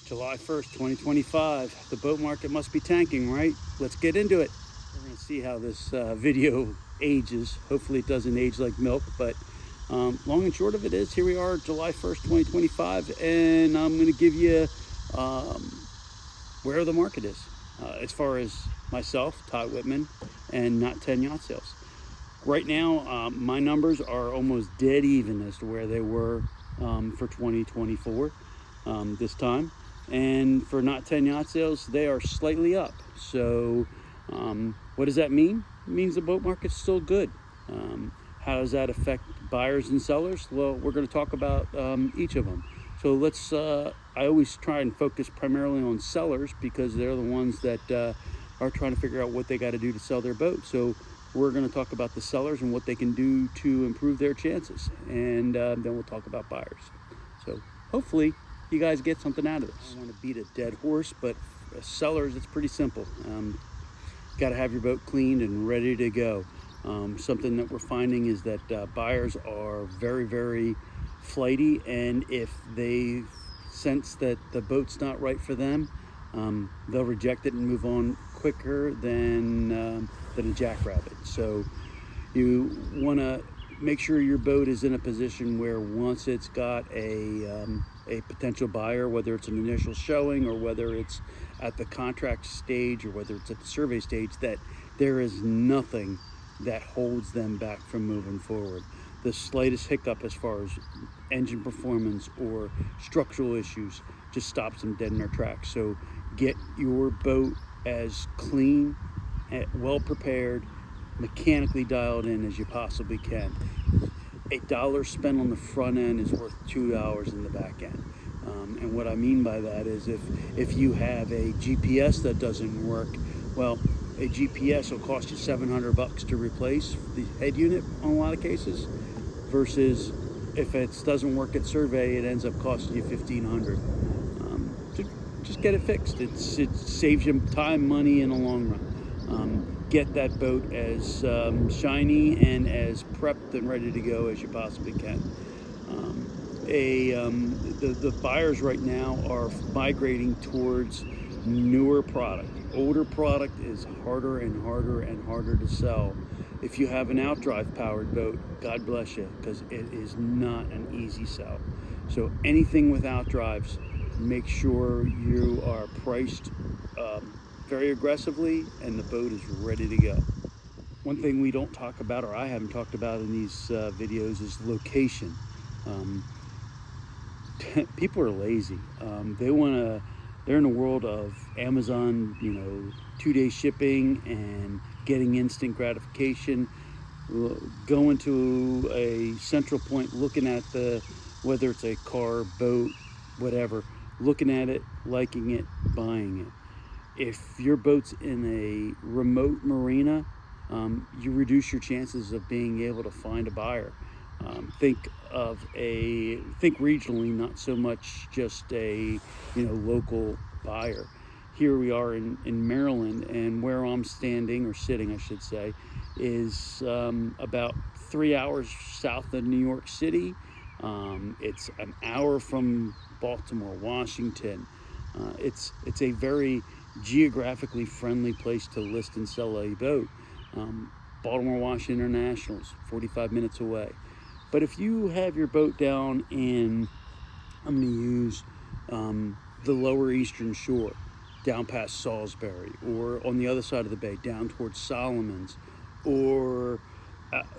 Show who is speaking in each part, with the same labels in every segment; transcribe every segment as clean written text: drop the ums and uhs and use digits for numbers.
Speaker 1: July 1st, 2025. The boat market must be tanking, right? Let's get into it. We're going to see how this video ages. Hopefully it doesn't age like milk, but long and short of it is, here we are, July 1st, 2025, and I'm going to give you where the market is as far as myself, Todd Whitman, and Knot 10 Yacht Sales. Right now, my numbers are almost dead even as to where they were for 2024 this time. And for Knot 10 Yacht Sales, they are slightly up. So what does that mean? It means the boat market's still good. How does that affect buyers and sellers? Well, we're going to talk about each of them. So let's, I always try and focus primarily on sellers because they're the ones that are trying to figure out what they got to do to sell their boat. So we're going to talk about the sellers and what they can do to improve their chances. And then we'll talk about buyers. So hopefully you guys get something out of this. I don't want to beat a dead horse, but sellers, it's pretty simple. Got to have your boat cleaned and ready to go. Something that we're finding is that buyers are very, very flighty, and if they sense that the boat's not right for them, they'll reject it and move on quicker than a jackrabbit. So you want to make sure your boat is in a position where once it's got a potential buyer, whether it's an initial showing or whether it's at the contract stage or whether it's at the survey stage, that there is nothing that holds them back from moving forward. The slightest hiccup as far as engine performance or structural issues just stops them dead in their tracks. So get your boat as clean, well prepared, mechanically dialed in as you possibly can. $1 spent on the front end is worth $2 in the back end. And what I mean by that is if you have a GPS that doesn't work, well, a GPS will cost you $700 to replace the head unit on a lot of cases, versus if it doesn't work at survey, it ends up costing you $1,500. Just get it fixed. It saves you time, money in the long run. Get that boat as shiny and as prepped and ready to go as you possibly can. The buyers right now are migrating towards newer product. Older product is harder and harder and harder to sell. If you have an outdrive powered boat, God bless you, because it is not an easy sell. So anything with outdrives, make sure you are priced very aggressively and the boat is ready to go. One thing we don't talk about, or I haven't talked about in these videos, is location. People are lazy. They're in a world of Amazon, 2-day shipping and getting instant gratification. Going to a central point, looking at whether it's a car, boat, whatever, looking at it, liking it, buying it. If your boat's in a remote marina, you reduce your chances of being able to find a buyer. Think regionally, not so much just a local buyer. Here we are in Maryland, and where I'm standing, or sitting I should say, is about 3 hours south of New York City. It's an hour from Baltimore, Washington. It's a very geographically friendly place to list and sell a boat. Baltimore Washington International's 45 minutes away. But if you have your boat down in, I'm going to use the lower eastern shore, down past Salisbury, or on the other side of the bay, down towards Solomons, or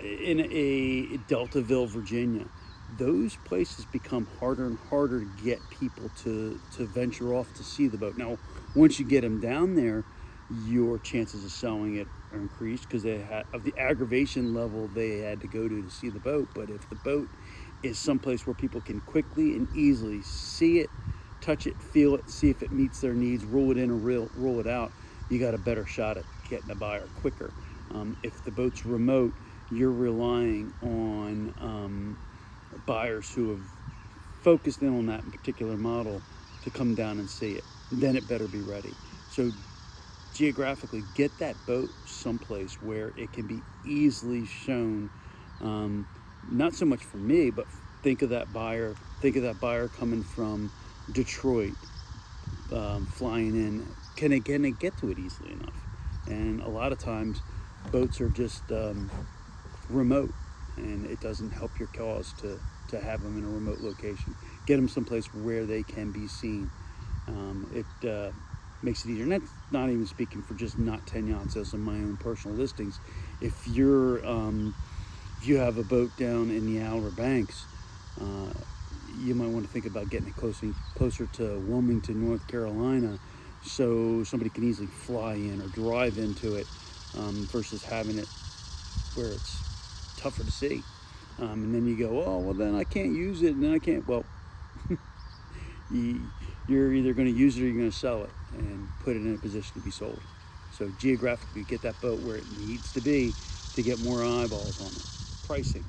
Speaker 1: in a Deltaville, Virginia, those places become harder and harder to get people to venture off to see the boat. Now, once you get them down there, your chances of selling it are increased because of the aggravation level they had to go to see the boat. But if the boat is someplace where people can quickly and easily see it, touch it, feel it, see if it meets their needs, roll it in or roll it out, you got a better shot at getting a buyer quicker. If the boat's remote, you're relying on buyers who have focused in on that particular model to come down and see it. Then it better be ready. So geographically, get that boat someplace where it can be easily shown. Not so much for me, but think of that buyer coming from Detroit, flying in, can it get to it easily enough? And a lot of times boats are just remote, and it doesn't help your cause to have them in a remote location. Get them someplace where they can be seen. It makes it easier. And that's not even speaking for just not 10 yacht sales and my own personal listings. If if you have a boat down in the Outer Banks, you might want to think about getting it closer to Wilmington, North Carolina, so somebody can easily fly in or drive into it, versus having it where it's tougher to see. And then you go, oh, well, then I can't use it, and then I can't. Well, you're either going to use it or you're going to sell it and put it in a position to be sold. So geographically, get that boat where it needs to be to get more eyeballs on it. Pricing.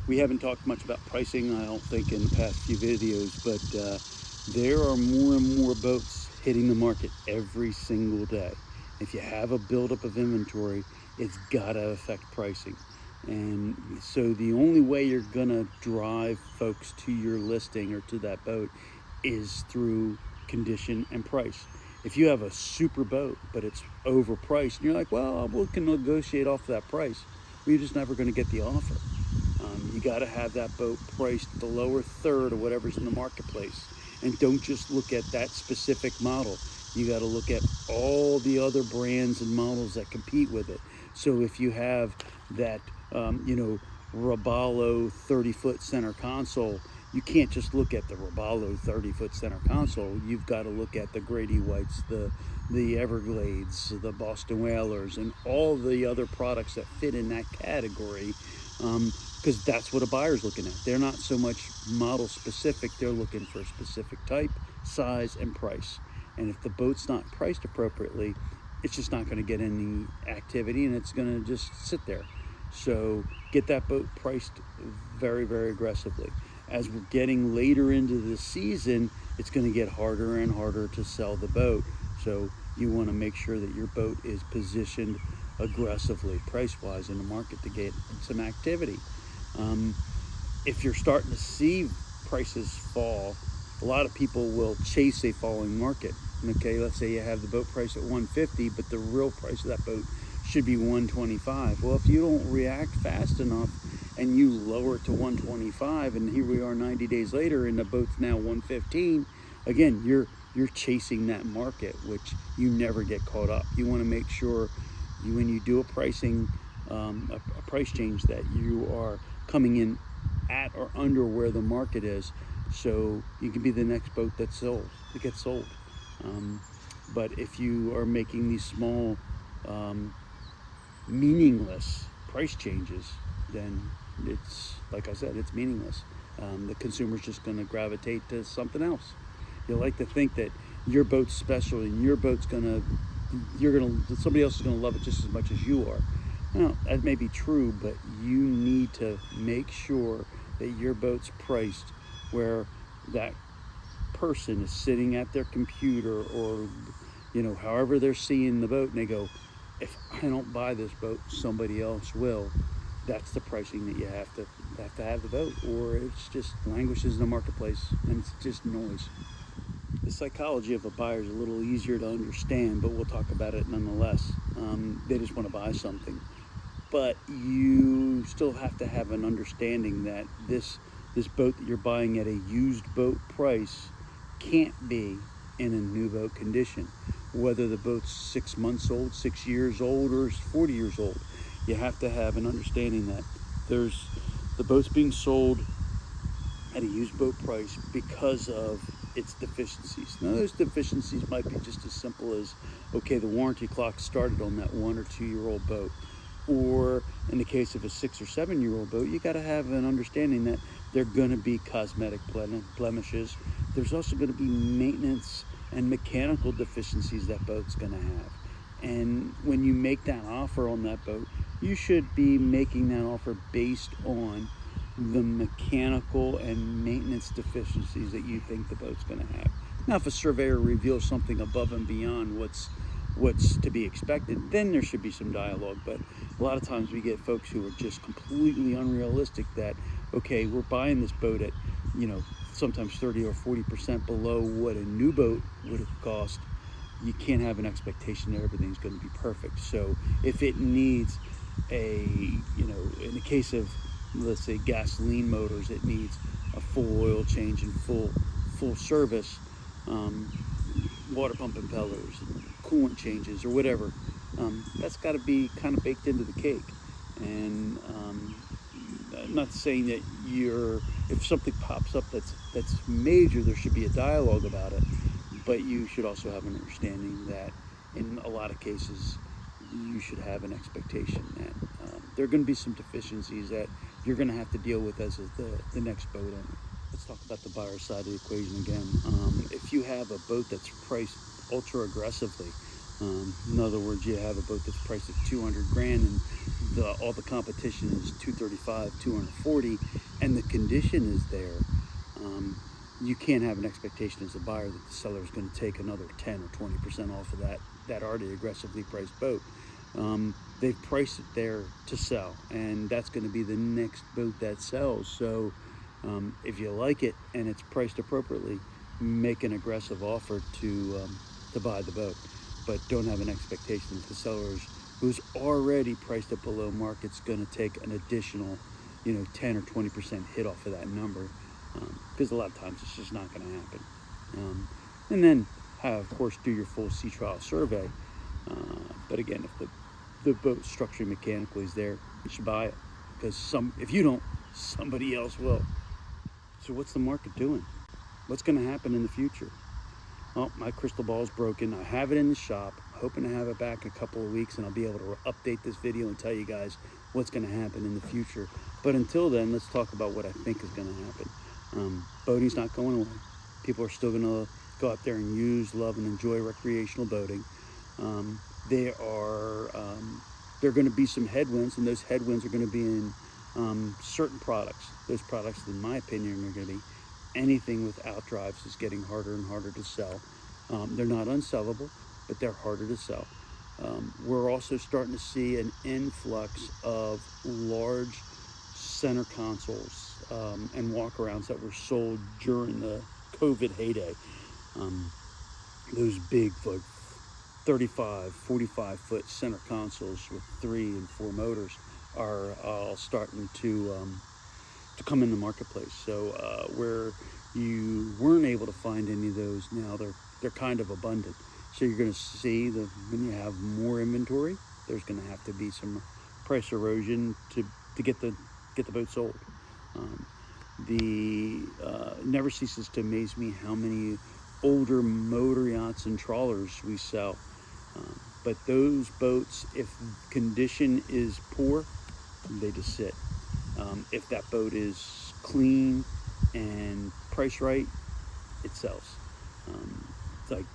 Speaker 1: We haven't talked much about pricing, I don't think, in the past few videos, but there are more and more boats hitting the market every single day. If you have a buildup of inventory, it's got to affect pricing. And so the only way you're going to drive folks to your listing or to that boat is through condition and price. If you have a super boat, but it's overpriced, and you're like, well, we can negotiate off that price, well, you're just never going to get the offer. You got to have that boat priced the lower third of whatever's in the marketplace. And don't just look at that specific model. You got to look at all the other brands and models that compete with it. So if you have that, Robalo 30-foot center console, you can't just look at the Robalo 30-foot center console. You've got to look at the Grady Whites, the Everglades, the Boston Whalers, and all the other products that fit in that category, because that's what a buyer's looking at. They're not so much model specific, they're looking for a specific type, size, and price. And if the boat's not priced appropriately, it's just not going to get any activity, and it's going to just sit there. So get that boat priced very, very aggressively. As we're getting later into the season, it's going to get harder and harder to sell the boat. So you want to make sure that your boat is positioned aggressively, price-wise, in the market to get some activity. If you're starting to see prices fall, a lot of people will chase a falling market. Okay, let's say you have the boat price at $150, but the real price of that boat should be $125. Well, if you don't react fast enough and you lower it to $125, and here we are 90 days later and the boat's now $115, again, you're chasing that market, which you never get caught up. You want to make sure when you do a pricing, a price change, that you are coming in at or under where the market is, so you can be the next boat that gets sold. But if you are making these small, meaningless price changes, then it's, like I said, it's meaningless. The consumer's just going to gravitate to something else. You like to think that your boat's special and your boat's somebody else is going to love it just as much as you are. Now, that may be true, but you need to make sure that your boat's priced where that person is sitting at their computer, or however they're seeing the boat, and they go, if I don't buy this boat, somebody else will. That's the pricing that you have to have the boat, or it's just languishes in the marketplace and it's just noise. The psychology of a buyer is a little easier to understand, but we'll talk about it nonetheless. They just want to buy something, but you still have to have an understanding that this boat that you're buying at a used boat price can't be in a new boat condition, whether the boat's 6 months old, 6 years old, or 40 years old. You have to have an understanding that the boat's being sold at a used boat price because of its deficiencies. Now, those deficiencies might be just as simple as, okay, the warranty clock started on that 1 or 2 year old boat, or in the case of a 6 or 7 year old boat, you got to have an understanding that there are going to be cosmetic blemishes. There's also going to be maintenance and mechanical deficiencies that boat's going to have. And when you make that offer on that boat, you should be making that offer based on the mechanical and maintenance deficiencies that you think the boat's going to have. Now, if a surveyor reveals something above and beyond what's to be expected, then there should be some dialogue. But a lot of times we get folks who are just completely unrealistic that, okay, we're buying this boat at sometimes 30 or 40% below what a new boat would have cost, you can't have an expectation that everything's going to be perfect. So if it needs in the case of, let's say, gasoline motors, it needs a full oil change and full service, water pump impellers, and coolant changes, or whatever. That's got to be kind of baked into the cake. And I'm not saying that if something pops up that's major, there should be a dialogue about it. But you should also have an understanding that in a lot of cases, you should have an expectation that there are going to be some deficiencies that you're going to have to deal with as the next boat owner. Let's talk about the buyer side of the equation again. If you have a boat that's priced ultra aggressively, in other words, you have a boat that's priced at 200 grand and all the competition is 235, 240, and the condition is there, you can't have an expectation as a buyer that the seller is going to take another 10 or 20% off of that already aggressively priced boat. They've priced it there to sell, and that's going to be the next boat that sells. So if you like it and it's priced appropriately, make an aggressive offer to buy the boat, but don't have an expectation that the seller who's already priced it below market is going to take an additional 10 or 20% hit off of that number, because a lot of times it's just not going to happen. And then of course do your full sea trial survey, but again, if the boat structurally mechanically is there, you should buy it, because if you don't, somebody else will. So what's the market doing? What's going to happen in the future? Well, my crystal ball is broken. I have it in the shop, hoping to have it back in a couple of weeks, and I'll be able to update this video and tell you guys what's going to happen in the future. But until then, let's talk about what I think is going to happen. Boating's not going away. People are still going to go out there and use, love, and enjoy recreational boating. There are going to be some headwinds, and those headwinds are going to be in certain products. Those products, in my opinion, are going to be anything with outdrives is getting harder and harder to sell. They're not unsellable, but they're harder to sell. We're also starting to see an influx of large center consoles and walkarounds that were sold during the COVID heyday. Those big, like 35, 45 foot center consoles with 3 and 4 motors are all starting to come in the marketplace. So where you weren't able to find any of those, now they're kind of abundant. So you're going to see that when you have more inventory, there's going to have to be some price erosion to get the boat sold. Never ceases to amaze me how many older motor yachts and trawlers we sell. But those boats, if condition is poor, they just sit. If that boat is clean and priced right, it sells. It's like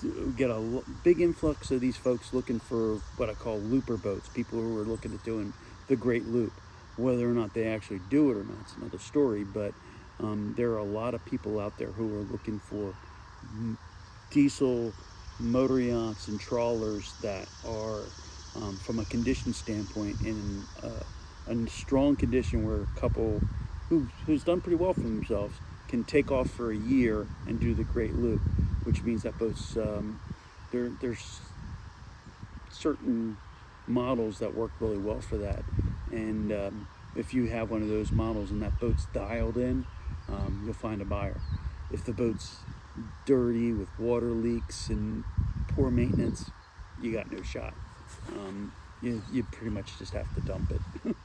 Speaker 1: we get a big influx of these folks looking for what I call looper boats, people who are looking at doing the great loop. Whether or not they actually do it or not, it's another story, but there are a lot of people out there who are looking for diesel motor yachts and trawlers that are, from a condition standpoint, in a strong condition, where a couple who's done pretty well for themselves can take off for a year and do the great loop, which means that boats, there's certain models that work really well for that. And if you have one of those models and that boat's dialed in, you'll find a buyer. If the boat's dirty with water leaks and poor maintenance, you got no shot. You pretty much just have to dump it.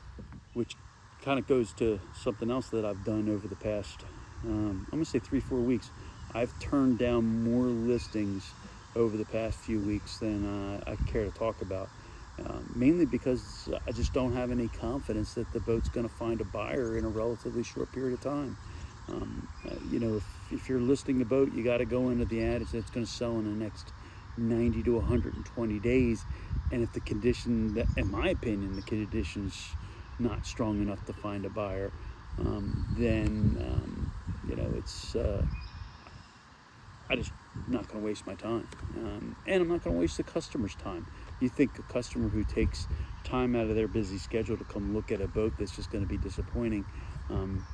Speaker 1: Which kind of goes to something else that I've done over the past, I'm going to say 3-4 weeks. I've turned down more listings over the past few weeks than I care to talk about. Mainly because I just don't have any confidence that the boat's going to find a buyer in a relatively short period of time. If you're listing a boat, you got to go into the ad that it's going to sell in the next 90 to 120 days. And if the condition, in my opinion, the condition's not strong enough to find a buyer, then it's I just not going to waste my time, and I'm not going to waste the customer's time. You think a customer who takes time out of their busy schedule to come look at a boat that's just going to be disappointing? I'm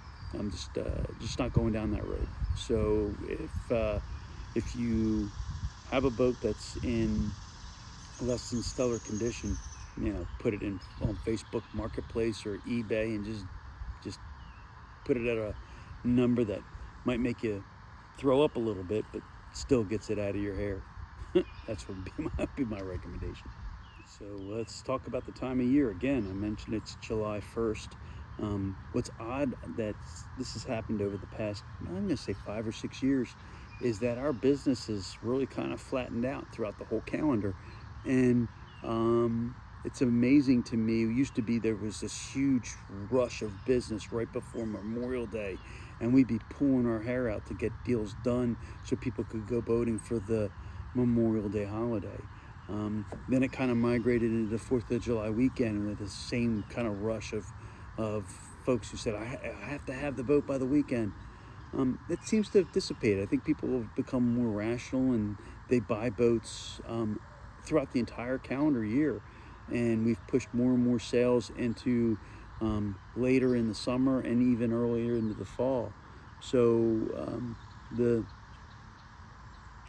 Speaker 1: just not going down that road. So if you have a boat that's in less than stellar condition, put it in on Facebook Marketplace or eBay, and just put it at a number that might make you throw up a little bit, but still gets it out of your hair. That's what would be my recommendation. So let's talk about the time of year. Again, I mentioned it's July 1st. What's odd that this has happened over the past, I'm going to say 5 or 6 years, is that our business has really kind of flattened out throughout the whole calendar. And it's amazing to me. It used to be there was this huge rush of business right before Memorial Day, and we'd be pulling our hair out to get deals done so people could go boating for the Memorial Day holiday. Then it kind of migrated into the 4th of July weekend with the same kind of rush of folks who said, I have to have the boat by the weekend. It seems to have dissipated. I think people have become more rational, and they buy boats throughout the entire calendar year. And we've pushed more and more sales into later in the summer and even earlier into the fall. So the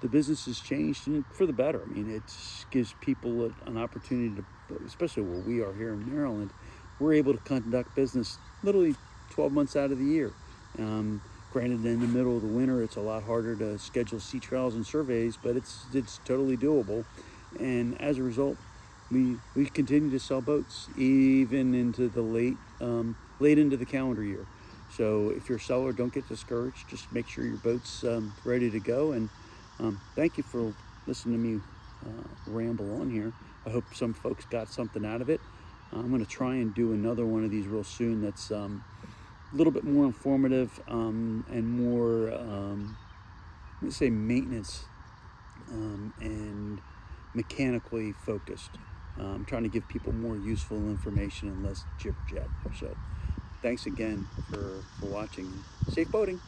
Speaker 1: business has changed, and for the better. I mean, it gives people an opportunity to, especially where we are here in Maryland, we're able to conduct business literally 12 months out of the year. Granted, in the middle of the winter, it's a lot harder to schedule sea trials and surveys, but it's totally doable. And as a result, we continue to sell boats even into the late into the calendar year. So if you're a seller, don't get discouraged. Just make sure your boat's ready to go. And thank you for listening to me ramble on here. I hope some folks got something out of it. I'm going to try and do another one of these real soon that's a little bit more informative and more, let's say, maintenance and mechanically focused. I'm trying to give people more useful information and less jibber jabber. So thanks again for watching. Safe boating.